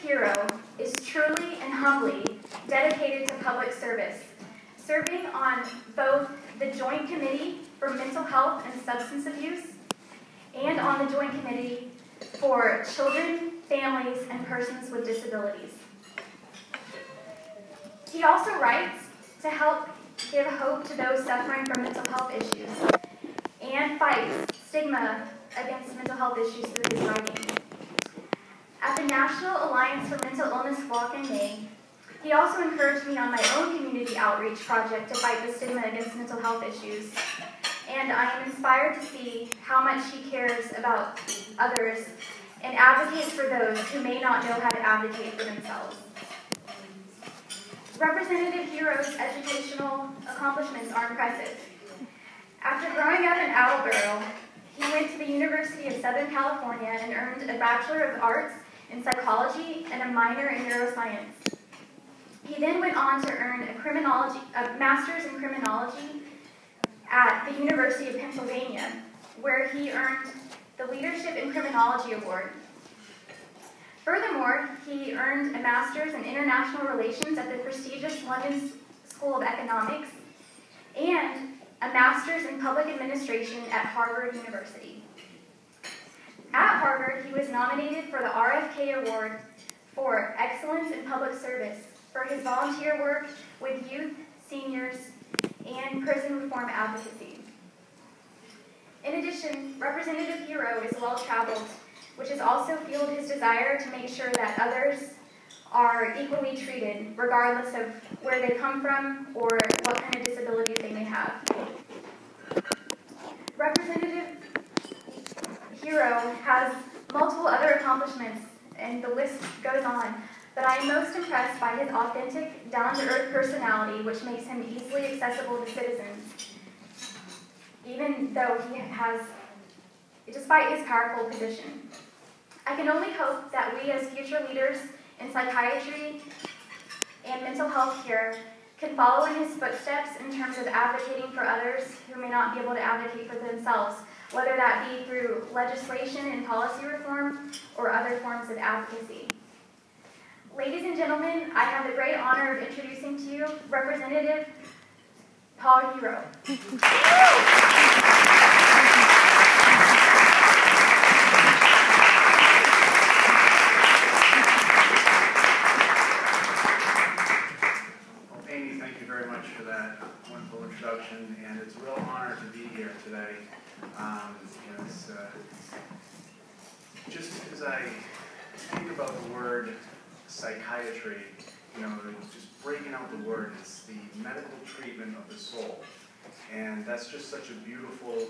Heroux is truly and humbly dedicated to public service, serving on both the Joint Committee for Mental Health and Substance Abuse and on the Joint Committee for Children, Families, and Persons with Disabilities. He also writes to help give hope to those suffering from mental health issues and fights stigma against mental health issues through his writing. At the National Alliance for Mental Illness Walk in May, he also encouraged me on my own community outreach project to fight the stigma against mental health issues. And I am inspired to see how much he cares about others and advocates for those who may not know how to advocate for themselves. Representative Heroux's educational accomplishments are impressive. After growing up in Attleboro, he went to the University of Southern California and earned a Bachelor of Arts in Psychology and a minor in Neuroscience. He then went on to earn a Master's in Criminology at the University of Pennsylvania, where he earned the Leadership in Criminology Award. Furthermore, he earned a Master's in International Relations at the prestigious London School of Economics and a Master's in Public Administration at Harvard University. At Harvard, he was nominated for the RFK Award for Excellence in Public Service for his volunteer work with youth, seniors, and prison reform advocacy. In addition, Representative Heroux is well-traveled, which has also fueled his desire to make sure that others are equally treated, regardless of where they come from or what kind of disabilities they may have. Representative Heroux has multiple other accomplishments, and the list goes on, but I am most impressed by his authentic, down-to-earth personality, which makes him easily accessible to citizens, even though he has, despite his powerful position. I can only hope that we as future leaders in psychiatry and mental health care can follow in his footsteps in terms of advocating for others who may not be able to advocate for themselves, whether that be through legislation and policy reform or other forms of advocacy. Ladies and gentlemen, I have the great honor of introducing to you Representative Paul Heroux. For that wonderful introduction, and it's a real honor to be here today. Just as I think about the word psychiatry, just breaking out the word, it's the medical treatment of the soul, and that's just such a beautiful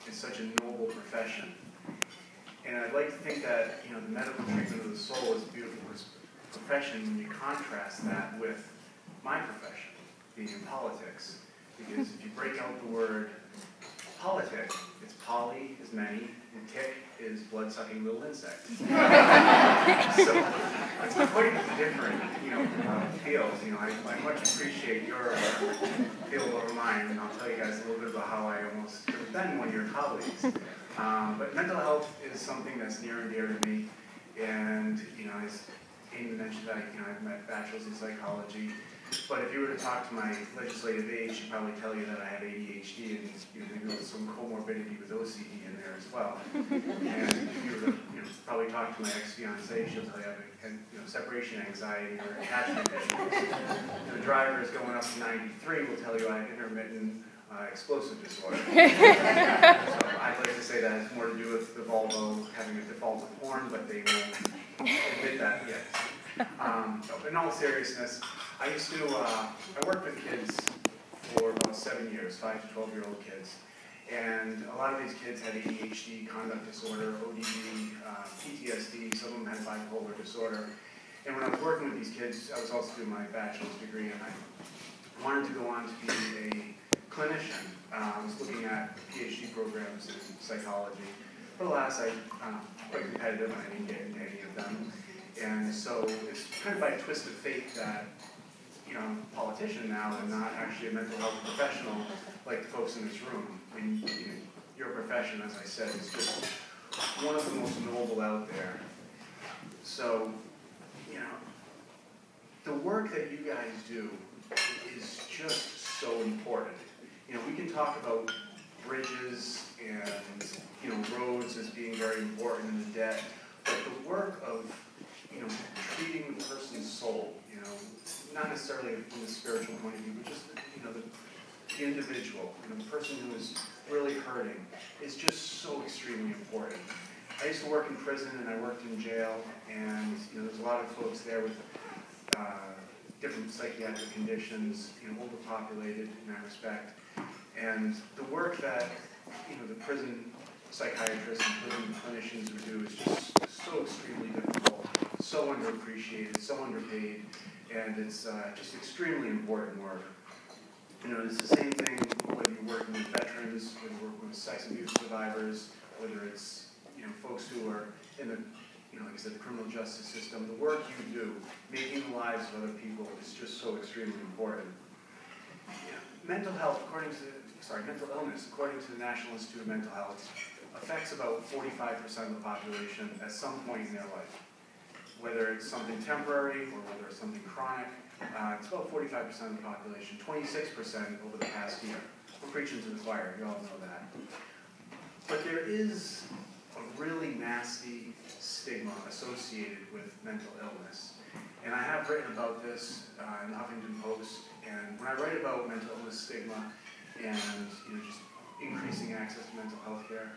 and such a noble profession. And I'd like to think that the medical treatment of the soul is a beautiful profession when you contrast that with my profession, being in politics, because if you break out the word politic, it's poly is many, and tick is blood-sucking little insect. So it's quite different, fields. I much appreciate your field over mine, and I'll tell you guys a little bit about how I almost could have been one of your colleagues. But mental health is something that's near and dear to me, and as Amy mentioned, I've met bachelors in psychology. But if you were to talk to my legislative aide, she'd probably tell you that I have ADHD and maybe with some comorbidity with OCD in there as well. And if you were to probably talk to my ex-fiancée, she'll tell you I have separation anxiety or attachment issues. The driver is going up to 93 will tell you I have intermittent explosive disorder. So I'd like to say that has more to do with the Volvo having a default of horn, but they won't admit that yet. In all seriousness, I worked with kids for about 7 years, 5 to 12-year-old kids. And a lot of these kids had ADHD, conduct disorder, ODD, PTSD, some of them had bipolar disorder. And when I was working with these kids, I was also doing my bachelor's degree, and I wanted to go on to be a clinician. I was looking at PhD programs in psychology. But alas, I'm quite competitive, and I didn't get into any of them. And so it's kind of by a twist of fate that I'm a politician now and not actually a mental health professional like the folks in this room. And your profession, as I said, is just one of the most noble out there. So, you know, the work that you guys do is just so important. You know, we can talk about bridges and, you know, roads as being very important in the debt, but the work of, you know, treating the person's soul, you know, not necessarily from the spiritual point of view, but just, you know, the individual, you know, the person who is really hurting is just so extremely important. I used to work in prison and I worked in jail, and, you know, there's a lot of folks there with different psychiatric conditions, you know, overpopulated in that respect. And the work that, you know, the prison psychiatrists and prison clinicians would do is just so extremely difficult, so underappreciated, so underpaid, and it's just extremely important work. You know, it's the same thing whether you're working with veterans, whether you're working with sex abuse survivors, whether it's, you know, folks who are in the, you know, like I said, the criminal justice system. The work you do, making the lives of other people, is just so extremely important. You know, mental health, mental illness, according to the National Institute of Mental Health, affects about 45% of the population at some point in their life. Whether it's something temporary or whether it's something chronic, it's about 45% of the population, 26% over the past year. We're preaching to the choir, you all know that. But there is a really nasty stigma associated with mental illness. And I have written about this in the Huffington Post, and when I write about mental illness stigma and, you know, just increasing access to mental health care,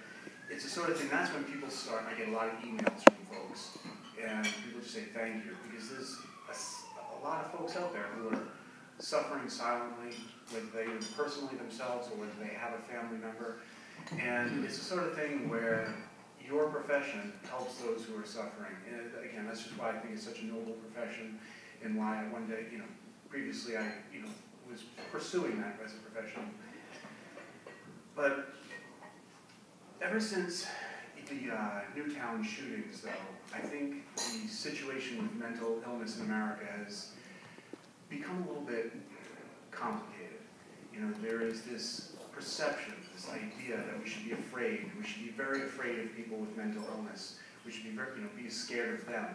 it's the sort of thing, that's when people start, I get a lot of emails from folks, and people just say thank you, because there's a lot of folks out there who are suffering silently, whether they personally themselves or whether they have a family member, and it's the sort of thing where your profession helps those who are suffering. And again, that's just why I think it's such a noble profession, and why I one day, you know, previously I, you know, was pursuing that as a profession. But ever since the Newtown shootings, though, I think the situation with mental illness in America has become a little bit complicated. You know, there is this perception, this idea that we should be afraid. We should be very afraid of people with mental illness. We should be very, you know, be scared of them.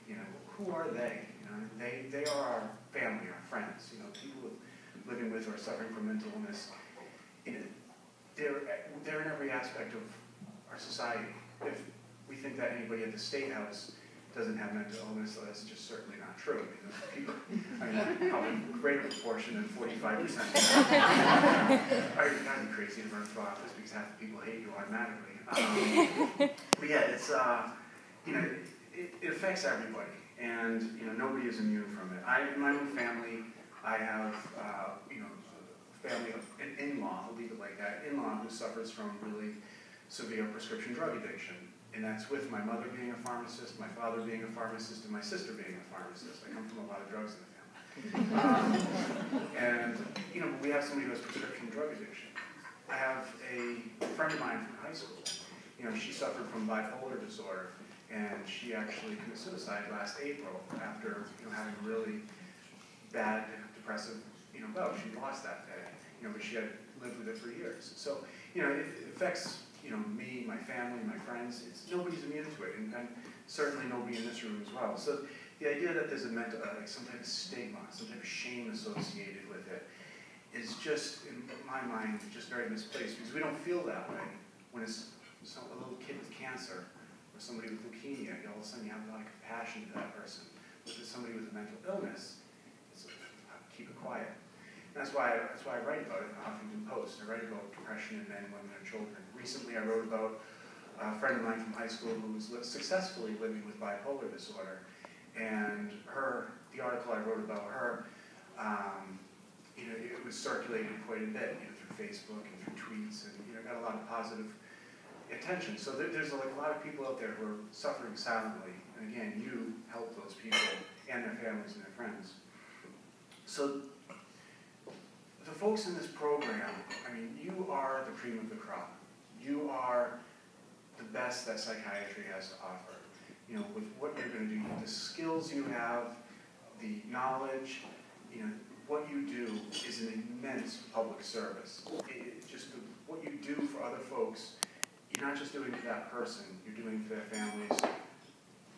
You know, who are they? You know, they are our family, our friends. You know, people living with or suffering from mental illness. You know, they're in every aspect of our society. If we think that anybody at the State House doesn't have mental illness, so that's just certainly not true. You know, people, I mean, probably a greater proportion than 45%. I'd be crazy to run for office because half the people hate you automatically. But yeah, it's you know, it affects everybody, and you know, nobody is immune from it. In my own family, I have you know, family, an in-law, I'll leave it like that, in-law who suffers from really severe prescription drug addiction. And that's with my mother being a pharmacist, my father being a pharmacist, and my sister being a pharmacist. I come from a lot of drugs in the family. And, you know, we have somebody who has prescription drug addiction. I have a friend of mine from high school. You know, she suffered from bipolar disorder, and she actually committed suicide last April after, you know, having a really bad depressive, you know, bout. She lost that day, you know, but she had lived with it for years. So, you know, it affects, you know, me, my family, my friends. Nobody's immune to it, and certainly nobody in this room as well. So the idea that there's a mental, like some type of stigma, some type of shame associated with it, is just, in my mind, just very misplaced, because we don't feel that way when it's a little kid with cancer or somebody with leukemia. All of a sudden you have a lot of compassion to that person. But if it's somebody with a mental illness, it's keep it quiet. And that's why I write about it in the Huffington Post. I write about depression in men, women, and children. Recently, I wrote about a friend of mine from high school who was successfully living with bipolar disorder, and the article I wrote about her, you know, it was circulated quite a bit, you know, through Facebook and through tweets, and you know, got a lot of positive attention. So there's like a lot of people out there who are suffering silently, and again, you help those people and their families and their friends. So the folks in this program, I mean, you are the cream of the crop. You are the best that psychiatry has to offer. You know, with what you're going to do, the skills you have, the knowledge, you know, what you do is an immense public service. What you do for other folks, you're not just doing for that person, you're doing for their families,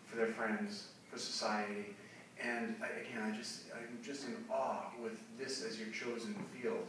for their friends, for society. And again, I'm just in awe with this as your chosen field.